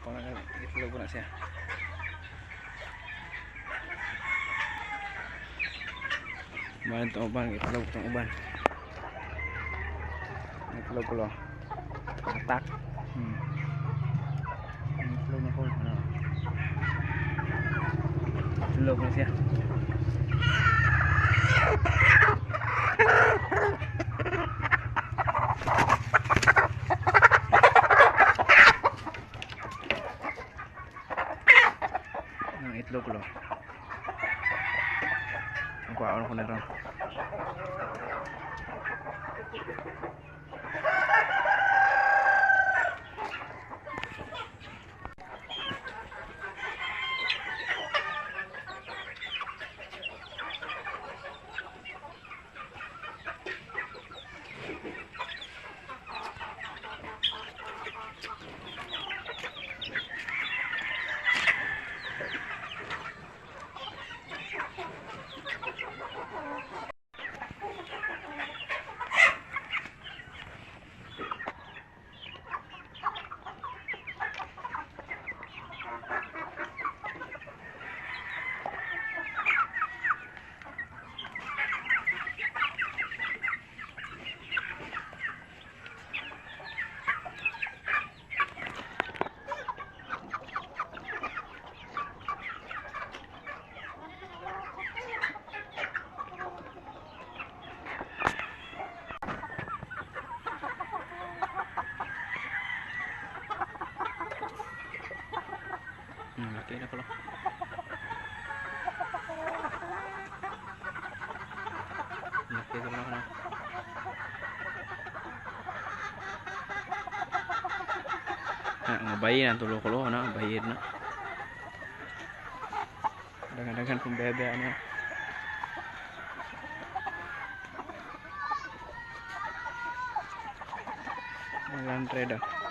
Parang itlog ko na siya. Uban itong uban, itlog itong uban. Itlog ko lang. Atak. Itlog na ko. Itlog na siya. Ang itlog lo. Ang kuhaan ko na ron. Laki na pala. Laki na pala. Ang bayi na tulo ko na, bayid na. Dagan-dagan pong bebe ano. Walang trade.